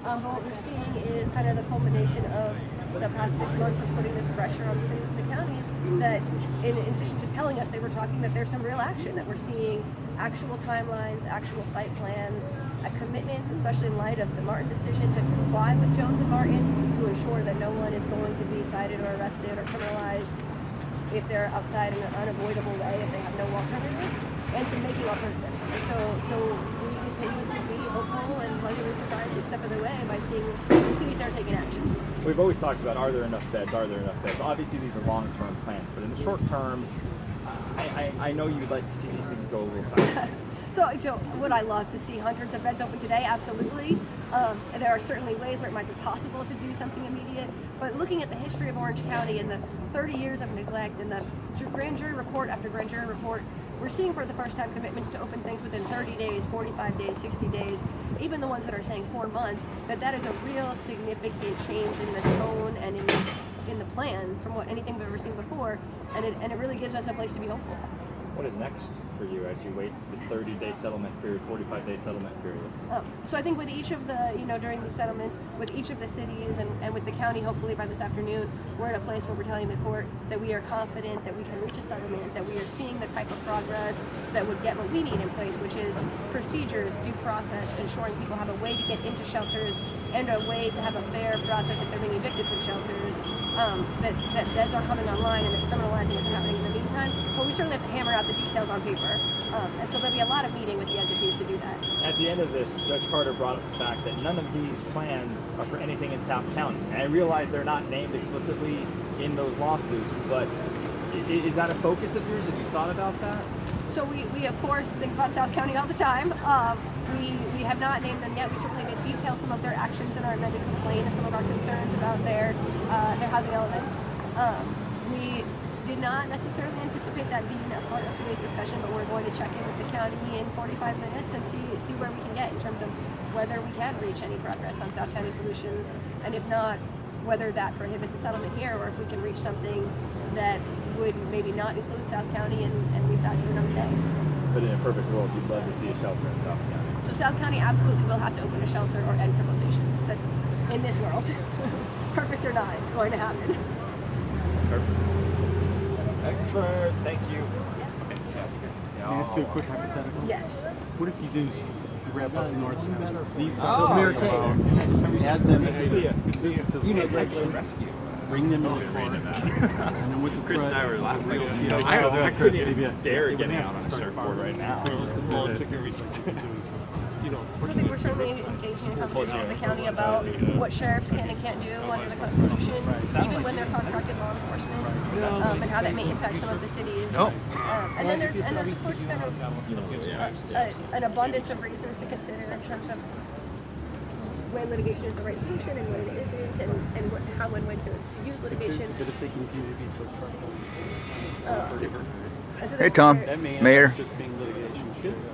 But what we're seeing is kind of the culmination of the past 6 months of putting this pressure on the cities and the counties that in addition to telling us, they were talking that there's some real action, that we're seeing actual timelines, actual site plans, commitments, especially in light of the Martin decision to comply with Jones and Martin to ensure that no one is going to be cited or arrested or criminalized if they're outside in an unavoidable way, if they have no alternative, and to making alternatives. And so we continue to be hopeful and pleasantly surprised each step of the way by seeing the cities that are taking action. We've always talked about, are there enough beds? Are there enough beds? Obviously, these are long-term plans, but in the short term, I know you'd like to see these things go a little faster. So would I love to see hundreds of beds open today? Absolutely. And there are certainly ways where it might be possible to do something immediate. But looking at the history of Orange County and the 30 years of neglect and the grand jury report after grand jury report, we're seeing for the first time commitments to open things within 30 days, 45 days, 60 days, even the ones that are saying 4 months, that is a real significant change in the tone and in the plan from what anything we've ever seen before. And it really gives us a place to be hopeful. What is next for you as you wait this 30-day settlement period, 45-day settlement period? So I think with each of the, during these settlements, with each of the cities and with the county, hopefully by this afternoon, we're in a place where we're telling the court that we are confident that we can reach a settlement, that we are seeing the type of progress that would get what we need in place, which is procedures, due process, ensuring people have a way to get into shelters and a way to have a fair process if they're being evicted from shelters, that beds are coming online and that criminalizing isn't happening in the meantime. But we certainly have to hammer out the details on paper. And so there'll be a lot of meeting with the entities to do that. At the end of this, Judge Carter brought up the fact that none of these plans are for anything in South County. And I realize they're not named explicitly in those lawsuits, but is that a focus of yours? Have you thought about that? So we of course think about South County all the time. We have not named them yet. We certainly did detail some of their actions in our amended complaint and some of our concerns about their housing elements. We did not necessarily anticipate that being a part of today's discussion, but we're going to check in with the county in 45 minutes and see where we can get in terms of whether we can reach any progress on South County solutions, and if not, whether that prohibits a settlement here, or if we can reach something that would maybe not include South County and leave that to another day. But in a perfect world, you'd love to see a shelter in South County. So South County absolutely will have to open a shelter or end criminalization. That in this world, perfect or not, it's going to happen. Perfect. Expert, thank you. Can I ask you a quick hypothetical? Yes. What if you do wrap up North County? These Mayor Taylor. add them Nice to see you. to the legislation, rescue. bring them in the court, and then with the Chris and I were laughing. I couldn't even dare getting out on a surfboard right now. So I think we're certainly engaging in conversation with the county about what sheriffs can and can't do under the Constitution, even when they're contracted law enforcement, and how that may impact some of the cities. And then there's of course kind of an abundance of reasons to consider in terms of when litigation is the right solution and when it isn't, and how and when to use litigation. But if they continue to be so troubled, And so Hey, there's- Tom. that may end Mayor. up just being litigation.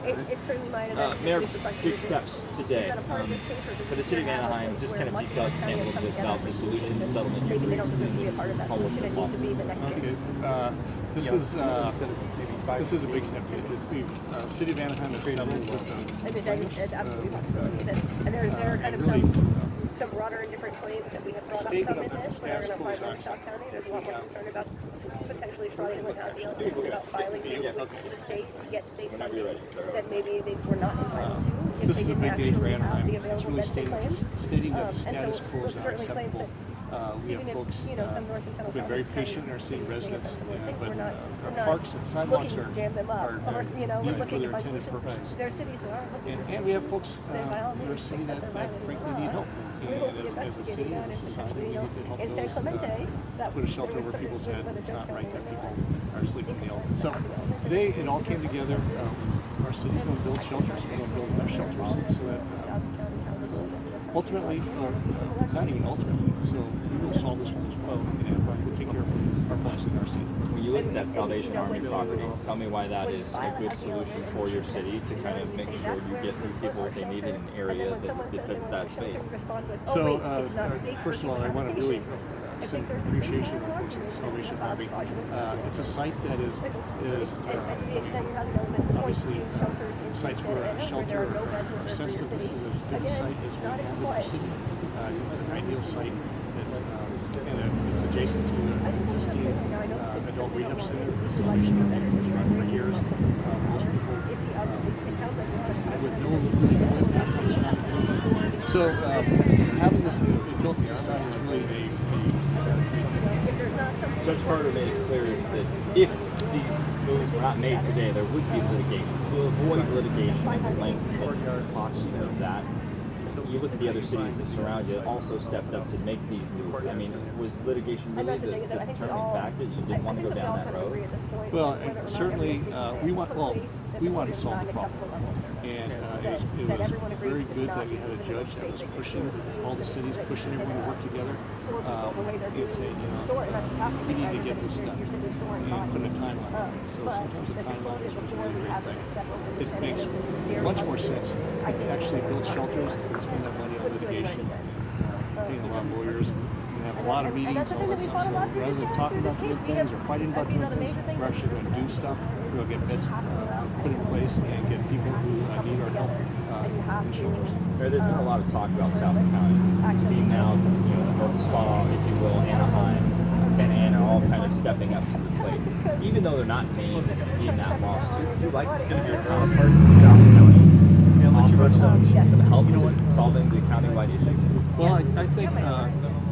It certainly might. Mayor, big steps today. For the city of Anaheim, just kind of detail a little bit about the solution, the settlement you're Maybe they don't reaching deserve to be a in part of that solution. It needs to be the next Okay, case. this is a big step. The city of Anaheim has settled with And it's absolutely a possibility that, and there are kind of some broader and different claims that we have brought up some in this, but are going to apply to South County. There's a lot more concern about potentially fraudulent housing elements, about filing with the state to get state funding that maybe they were not entitled to if This they is a didn't big day for actually have Anaheim. the It's available really beds they claim. stating that the And so status quo those is not certainly claims acceptable. We even have if, folks some North and Central who've been very California patient in our city counties may residents, have some things but we're not our parks and sidewalks looking to jam them up, or are we're needed for looking their to find intended solutions. purposes. There are cities that are looking for And we have folks Then by all in our means, city accept that their violation frankly law. need help. We will be And as a investigating city, that as a and society, we potentially, need to help in San those Clemente, that put a shelter there over was people's certain heads. It's things not that right that they're people are sleeping in the open. So today it all came together. Our city's going to build shelters. We're going to build more shelters so that ultimately, not even ultimately, so we will solve this one as well, and we'll take care of our folks in our city. When you look at that Salvation Army property, tell me why that is a good solution for your city to kind of make sure you get these people what they need in an area that fits that space. So, first of all, I want to really extend appreciation to the folks at the Salvation Army. It's a site that is obviously sites for a shelter are sensitive. This is as good a site as we have in the city. It's an ideal site. It's adjacent to an existing adult rehab center. The Salvation Army has been around for years. Most people with really no impact on the surrounding. So having this built to the side is really Judge Carter made it clear that if these moves were not made today, there would be litigation. To avoid litigation and the length and cost of that, you look at the other cities that surround you also stepped up to make these moves. I mean, was litigation really the determining fact that you didn't want to go down that road? Well, certainly we want to solve the problem, and it was very good that we had a judge that was pushing all the cities, pushing everyone to work together, and saying, we need to get this done, and put a timeline on it. So sometimes a timeline is a really great thing. It makes much more sense to actually build shelters and spend that money on litigation, paying a lot of lawyers, and have a lot of meetings, all that stuff. So rather than talking about doing things or fighting about doing things, we're actually going to do stuff. We're going to get beds put in place and get people who need our help in shelters. There's been a lot of talk about South County. We've seen now, North Spa, if you will, Anaheim, Santa Ana, all kind of stepping up to the plate. Even though they're not named in that lawsuit, would you like to see your counterparts in South County offer some help in solving the countywide issue? Well, I think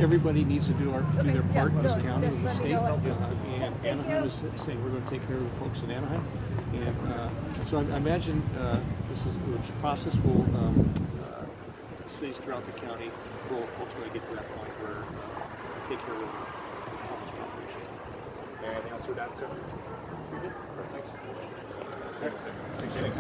everybody needs to do their part in this county and the state. And Anaheim is saying we're going to take care of the folks in Anaheim. And so I imagine this process will cities throughout the county will ultimately get to that point where take care of the homeless population. Anything else to add, sir? You're good. Thanks. Appreciate it.